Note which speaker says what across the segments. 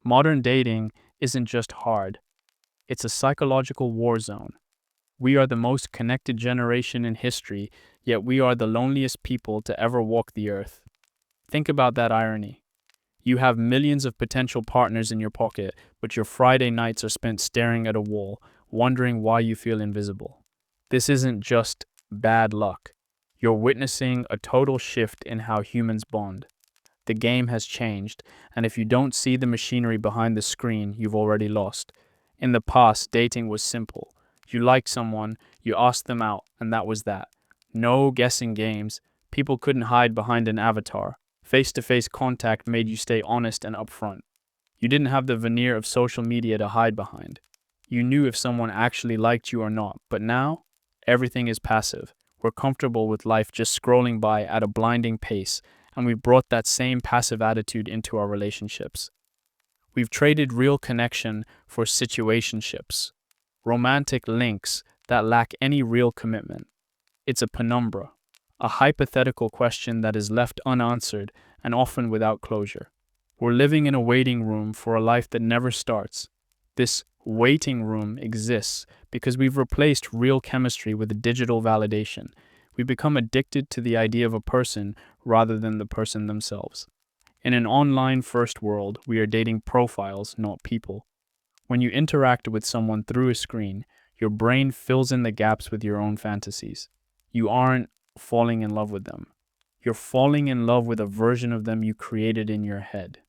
Speaker 1: Modern dating isn't just hard, it's a psychological war zone. We are the most connected generation in history, yet we are the loneliest people to ever walk the earth. Think about that irony. You have millions of potential partners in your pocket, but your Friday nights are spent staring at a wall, wondering why you feel invisible. This isn't just bad luck. You're witnessing a total shift in how humans bond. The game has changed, and if you don't see the machinery behind the screen, you've already lost. In the past, dating was simple. You liked someone, you asked them out, and that was that. No guessing games. People couldn't hide behind an avatar. Face-to-face contact made you stay honest and upfront. You didn't have the veneer of social media to hide behind. You knew if someone actually liked you or not, but now, everything is passive. We're comfortable with life just scrolling by at a blinding pace, and we've brought that same passive attitude into our relationships. We've traded real connection for situationships, romantic links that lack any real commitment. It's a penumbra, a hypothetical question that is left unanswered and often without closure. We're living in a waiting room for a life that never starts. This waiting room exists because we've replaced real chemistry with digital validation. We become addicted to the idea of a person rather than the person themselves. In an online-first world, we are dating profiles, not people. When you interact with someone through a screen, your brain fills in the gaps with your own fantasies. You aren't falling in love with them. You're falling in love with a version of them you created in your head.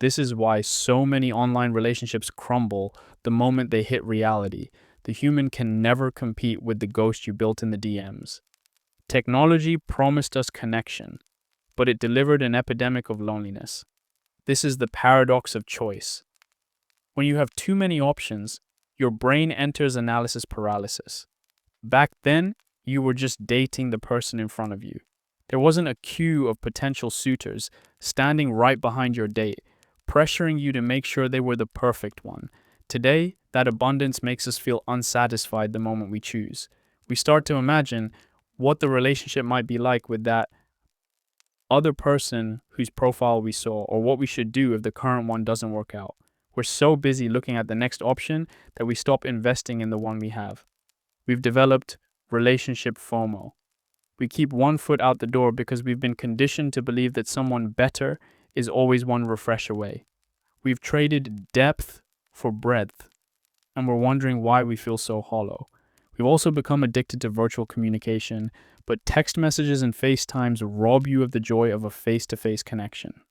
Speaker 1: This is why so many online relationships crumble the moment they hit reality. The human can never compete with the ghost you built in the DMs. Technology promised us connection, but it delivered an epidemic of loneliness. This is the paradox of choice. When you have too many options, your brain enters analysis paralysis. Back then, you were just dating the person in front of you. There wasn't a queue of potential suitors standing right behind your date, pressuring you to make sure they were the perfect one. Today, that abundance makes us feel unsatisfied the moment we choose. We start to imagine what the relationship might be like with that other person whose profile we saw, or what we should do if the current one doesn't work out. We're so busy looking at the next option that we stop investing in the one we have. We've developed relationship FOMO. We keep one foot out the door because we've been conditioned to believe that someone better is always one refresh away. We've traded depth for breadth, and we're wondering why we feel so hollow. We've also become addicted to virtual communication, but text messages and FaceTimes rob you of the joy of a face-to-face connection.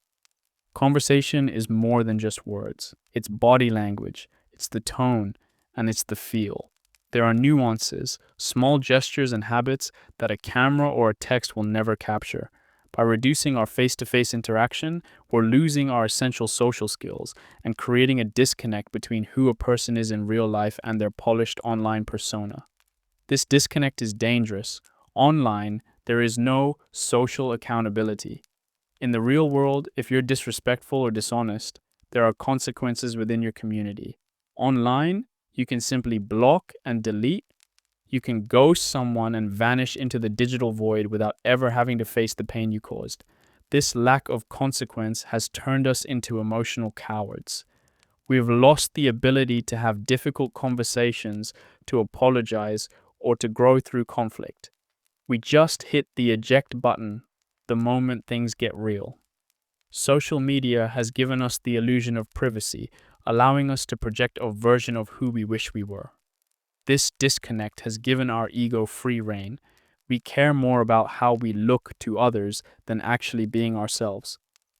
Speaker 1: Conversation is more than just words. It's body language, it's the tone, and it's the feel. There are nuances, small gestures and habits that a camera or a text will never capture. By reducing our face-to-face interaction, we're losing our essential social skills and creating a disconnect between who a person is in real life and their polished online persona. This disconnect is dangerous. Online, there is no social accountability. In the real world, if you're disrespectful or dishonest, there are consequences within your community. Online, you can simply block and delete. You can ghost someone and vanish into the digital void without ever having to face the pain you caused. This lack of consequence has turned us into emotional cowards. We have lost the ability to have difficult conversations, to apologize, or to grow through conflict. We just hit the eject button the moment things get real. Social media has given us the illusion of privacy, allowing us to project a version of who we wish we were. This disconnect has given our ego free rein. We care more about how we look to others than actually being ourselves.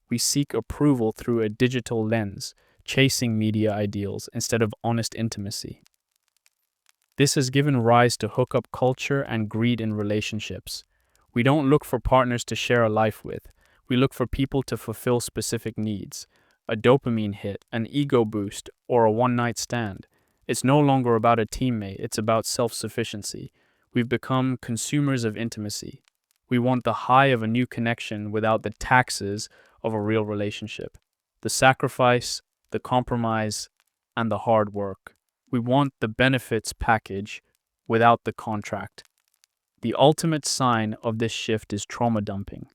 Speaker 1: We seek approval through a digital lens, chasing media ideals instead of honest intimacy. This has given rise to hookup culture and greed in relationships. We don't look for partners to share a life with. We look for people to fulfill specific needs. A dopamine hit, an ego boost, or a one-night stand. It's no longer about a teammate, it's about self-sufficiency. We've become consumers of intimacy. We want the high of a new connection without the taxes of a real relationship. The sacrifice, the compromise, and the hard work. We want the benefits package without the contract. The ultimate sign of this shift is trauma dumping.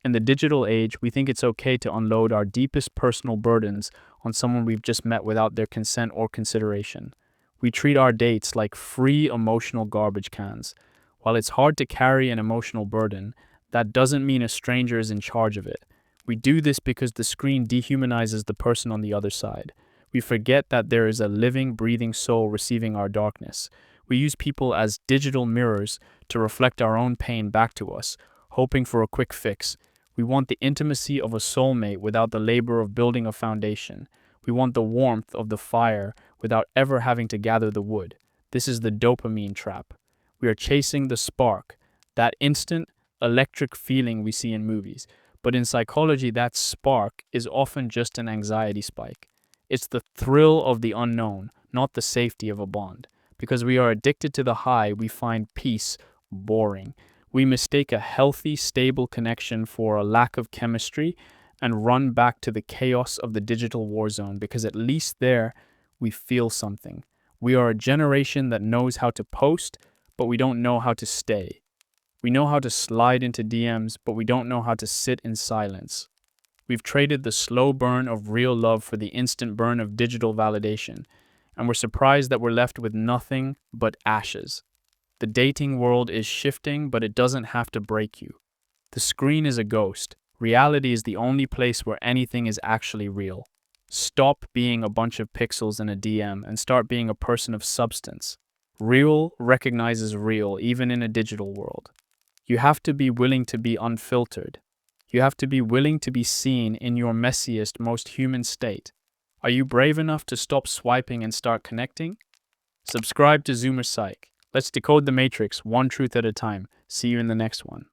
Speaker 1: In the digital age, we think it's okay to unload our deepest personal burdens on someone we've just met without their consent or consideration. We treat our dates like free emotional garbage cans. While it's hard to carry an emotional burden, that doesn't mean a stranger is in charge of it. We do this because the screen dehumanizes the person on the other side. We forget that there is a living, breathing soul receiving our darkness. We use people as digital mirrors to reflect our own pain back to us, hoping for a quick fix. We want the intimacy of a soulmate without the labor of building a foundation. We want the warmth of the fire without ever having to gather the wood. This is the dopamine trap. We are chasing the spark, that instant, electric feeling we see in movies. But in psychology, that spark is often just an anxiety spike. It's the thrill of the unknown, not the safety of a bond. Because we are addicted to the high, we find peace boring. We mistake a healthy, stable connection for a lack of chemistry and run back to the chaos of the digital war zone because at least there we feel something. We are a generation that knows how to post, but we don't know how to stay. We know how to slide into DMs, but we don't know how to sit in silence. We've traded the slow burn of real love for the instant burn of digital validation, and we're surprised that we're left with nothing but ashes. The dating world is shifting, but it doesn't have to break you. The screen is a ghost. Reality is the only place where anything is actually real. Stop being a bunch of pixels in a DM and start being a person of substance. Real recognizes real, even in a digital world. You have to be willing to be unfiltered. You have to be willing to be seen in your messiest, most human state. Are you brave enough to stop swiping and start connecting? Subscribe to Zoomer Psych. Let's decode the matrix one truth at a time. See you in the next one.